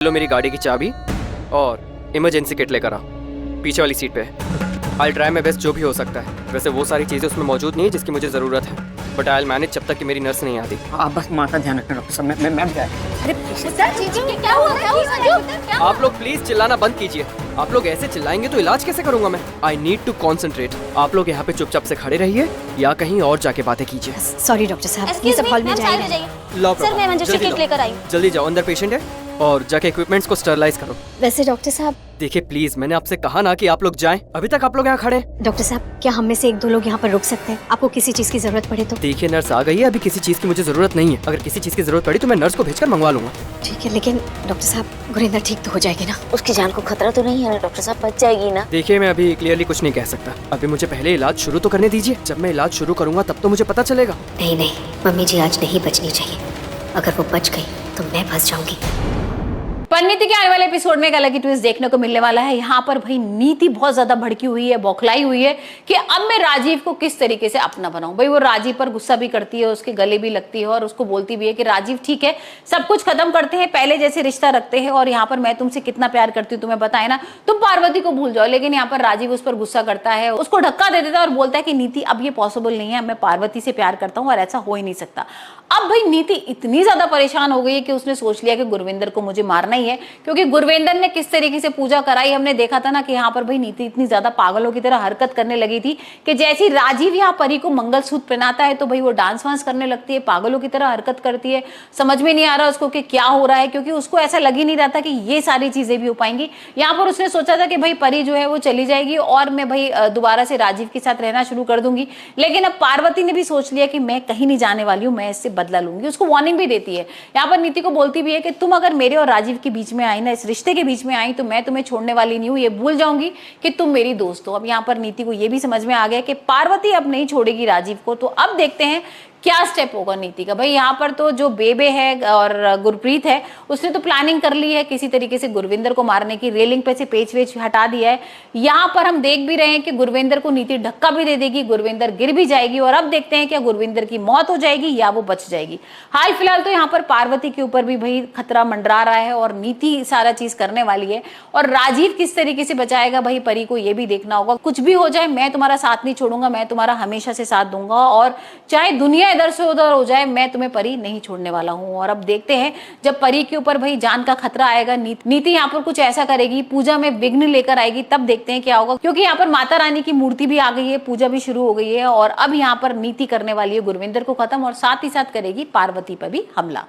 लो मेरी गाड़ी की चाबी और इमरजेंसी किट लेकर आओ, पीछे वाली सीट पे है। आई ट्राई माई बेस्ट जो भी हो सकता है। वैसे वो सारी चीज़ें उसमें मौजूद नहीं है जिसकी मुझे ज़रूरत है, बट आई विल मैनेज जब तक कि मेरी नर्स नहीं आती। आप बस माँ का ध्यान रखना डॉक्टर साहब। मैं भी अरे सर जी क्या हुआ? आप लोग प्लीज चिल्लाना बंद कीजिए। आप लोग ऐसे चिल्लाएंगे तो इलाज कैसे करूंगा मैं? I need to concentrate. आप लोग यहाँ पे चुपचाप से खड़े रहिए या कहीं और जाके बातें कीजिए। सॉरी डॉक्टर साहब, ये सब हॉल में जाइए। लो सर मैं इमरजेंसी किट लेकर आई। जल्दी जाओ, अंदर पेशेंट है, और जाके इक्विपमेंट्स को स्टरलाइज करो। वैसे डॉक्टर साहब, देखिए प्लीज, मैंने आपसे कहा ना कि आप लोग जाएं। अभी तक आप लोग यहाँ खड़े हैं। डॉक्टर साहब क्या हम में से एक दो लोग यहाँ पर रुक सकते हैं? आपको किसी चीज की जरूरत पड़े तो? देखिए नर्स आ गई है, अभी किसी चीज की मुझे जरूरत नहीं है। अगर किसी चीज की जरूरत पड़ी तो मैं नर्स को भेजकर मंगवा लूंगा। ठीक है, लेकिन डॉक्टर साहब गुरिंदर ठीक तो हो जाएगी ना? उसकी जान को खतरा तो नहीं है ना डॉक्टर साहब? बच जाएगी ना? देखिए मैं अभी क्लियरली कुछ नहीं कह सकता। अभी मुझे पहले इलाज शुरू तो करने दीजिए। जब मैं इलाज शुरू करूंगा तब तो मुझे पता चलेगा। नहीं नहीं, मम्मी जी आज नहीं बचनी चाहिए। अगर वो बच गई तो मैं फंस जाऊंगी। परिणीति के आने वाले एपिसोड में एक अलग ही ट्विस्ट देखने को मिलने वाला है। यहाँ पर भाई नीति बहुत ज्यादा भड़की हुई है, बौखलाई हुई है कि अब मैं राजीव को किस तरीके से अपना बनाऊं। भाई वो राजीव पर गुस्सा भी करती है, उसके गले भी लगती है और उसको बोलती भी है कि राजीव ठीक है, सब कुछ खत्म करते हैं, पहले जैसे रिश्ता रखते हैं, और यहाँ पर मैं तुमसे कितना प्यार करती हूँ तुम्हें पता है ना, तुम पार्वती को भूल जाओ। लेकिन यहाँ पर राजीव उस पर गुस्सा करता है, उसको धक्का दे देता है और बोलता है कि नीति अब ये पॉसिबल नहीं है, मैं पार्वती से प्यार करता हूँ और ऐसा हो ही नहीं सकता। अब भाई नीति इतनी ज्यादा परेशान हो गई है कि उसने सोच लिया कि गुरविंदर को मुझे मारना ही है, क्योंकि गुरविंदर ने किस तरीके से पूजा कराई हमने देखा था ना कि यहाँ पर भाई नीति इतनी ज्यादा पागलों की तरह हरकत करने लगी थी कि जैसे राजीव यहाँ परी को मंगलसूत्र पहनाता है तो भाई वो डांस वांस करने लगती है, पागलों की तरह हरकत करती है। समझ में नहीं आ रहा उसको कि क्या हो रहा है, क्योंकि उसको ऐसा लग ही नहीं रहा था कि ये सारी चीजें भी हो पाएंगी। यहाँ पर उसने सोचा था कि भाई परी जो है वो चली जाएगी और मैं भाई दोबारा से राजीव के साथ रहना शुरू कर दूंगी। लेकिन अब पार्वती ने भी सोच लिया कि मैं कहीं नहीं जाने वाली हूँ, मैं इससे बदला लूंगी। उसको वार्निंग भी देती है, यहाँ पर नीति को बोलती भी है कि तुम अगर मेरे और राजीव के बीच में आई ना, इस रिश्ते के बीच में आई, तो मैं तुम्हें छोड़ने वाली नहीं हूँ, ये भूल जाऊंगी कि तुम मेरी दोस्त हो। अब यहाँ पर नीति को ये भी समझ में आ गया कि पार्वती अब नहीं छोड़ेगी राजीव को। तो अब देखते हैं क्या स्टेप होगा नीति का। भाई यहाँ पर तो जो बेबे है और गुरप्रीत है उसने तो प्लानिंग कर ली है किसी तरीके से गुरविंदर को मारने की, रेलिंग पे से पेच वेच हटा दिया है। यहाँ पर हम देख भी रहे हैं कि गुरविंदर को नीति धक्का भी दे देगी, गुरविंदर गिर भी जाएगी, और अब देखते हैं क्या गुरविंदर की मौत हो जाएगी या वो बच जाएगी। हाल फिलहाल तो यहाँ पर पार्वती के ऊपर भी भाई खतरा मंडरा रहा है और नीति सारा चीज करने वाली है, और राजीव किस तरीके से बचाएगा भाई परी को ये भी देखना होगा। कुछ भी हो जाए मैं तुम्हारा साथ नहीं छोड़ूंगा, मैं तुम्हारा हमेशा से साथ दूंगा, और चाहे दुनिया इधर से उधर हो जाए मैं तुम्हें परी नहीं छोड़ने वाला हूं। और अब देखते हैं जब परी के ऊपर भाई जान का खतरा आएगा, नीति यहाँ पर कुछ ऐसा करेगी, पूजा में विघ्न लेकर आएगी, तब देखते हैं क्या होगा। क्योंकि यहाँ पर माता रानी की मूर्ति भी आ गई है, पूजा भी शुरू हो गई है, और अब यहाँ पर नीति करने वाली है गुरविंदर को खत्म और साथ ही साथ करेगी पार्वती पर भी हमला।